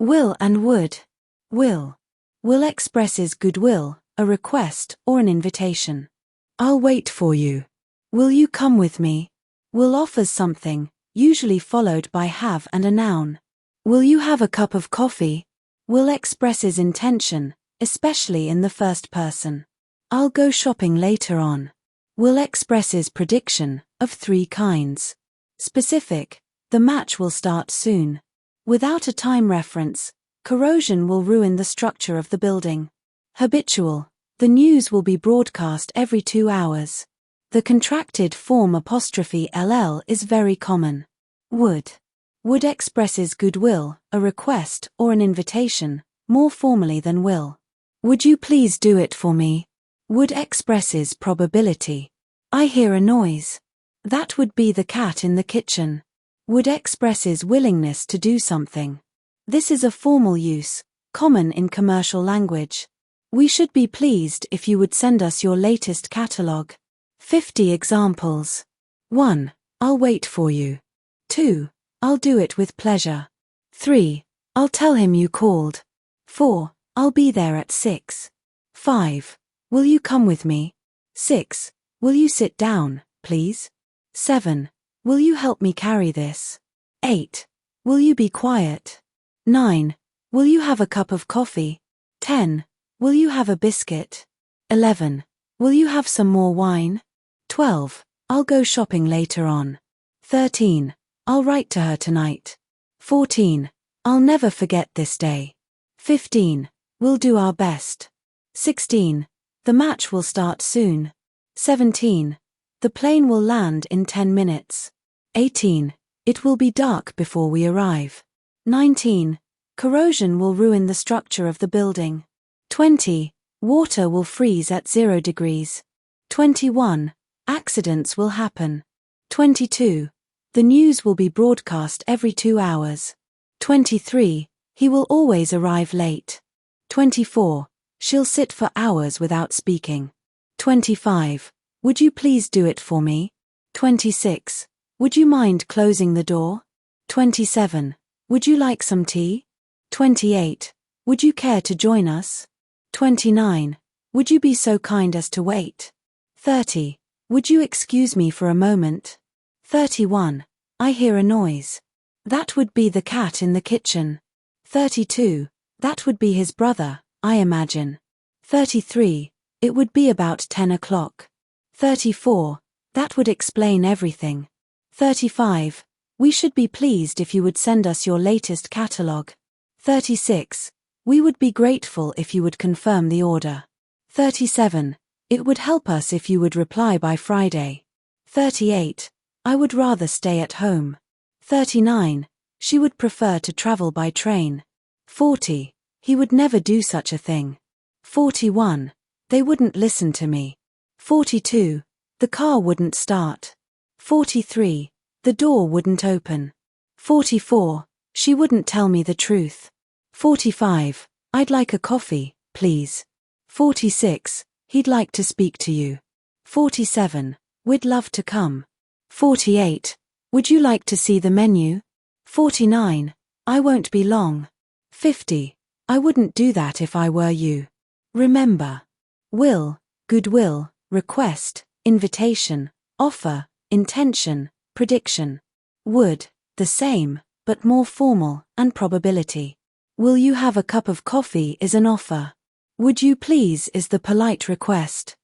Will and would. Will. Will expresses goodwill, a request, or an invitation. I'll wait for you. Will you come with me? Will offers something, usually followed by have and a noun. Will you have a cup of coffee? Will expresses intention, especially in the first person. I'll go shopping later on. Will expresses prediction, of three kinds. Specific, the match will start soon. Without a time reference, corrosion will ruin the structure of the building. Habitual, the news will be broadcast every 2 hours. The contracted form 'LL is very common. Would. Would expresses goodwill, a request or an invitation, more formally than will. Would you please do it for me? Would expresses probability. I hear a noise. That would be the cat in the kitchen. Would expresses willingness to do something. This is a formal use, common in commercial language. We should be pleased if you would send us your latest catalog. 50 examples. 1. I'll wait for you. 2. I'll do it with pleasure. 3. I'll tell him you called. 4. I'll be there at 6. 5. Will you come with me? 6. Will you sit down, please? 7. Will you help me carry this? 8. Will you be quiet? 9. Will you have a cup of coffee? 10. Will you have a biscuit? 11. Will you have some more wine? 12. I'll go shopping later on. 13. I'll write to her tonight. 14. I'll never forget this day. 15. We'll do our best. 16. The match will start soon. 17. The plane will land in 10 minutes. 18. It will be dark before we arrive. 19. Corrosion will ruin the structure of the building. 20. Water will freeze at 0 degrees. 21. Accidents will happen. 22. The news will be broadcast every 2 hours. 23. He will always arrive late. 24. She'll sit for hours without speaking. 25. Would you please do it for me? 26. Would you mind closing the door? 27. Would you like some tea? 28. Would you care to join us? 29. Would you be so kind as to wait? 30. Would you excuse me for a moment? 31. I hear a noise. That would be the cat in the kitchen. 32. That would be his brother, I imagine. 33. It would be about 10 o'clock. 34. That would explain everything. 35. We should be pleased if you would send us your latest catalog. 36. We would be grateful if you would confirm the order. 37. It would help us if you would reply by Friday. 38. I would rather stay at home. 39. She would prefer to travel by train. 40. He would never do such a thing. 41. They wouldn't listen to me. 42. The car wouldn't start. 43. The door wouldn't open. 44. She wouldn't tell me the truth. 45. I'd like a coffee, please. 46. He'd like to speak to you. 47. We'd love to come. 48. Would you like to see the menu? 49. I won't be long. 50. I wouldn't do that if I were you. Remember. Will, goodwill, request, invitation, offer, intention, prediction. Would, the same, but more formal, and probability. Will you have a cup of coffee is an offer. Would you please is the polite request.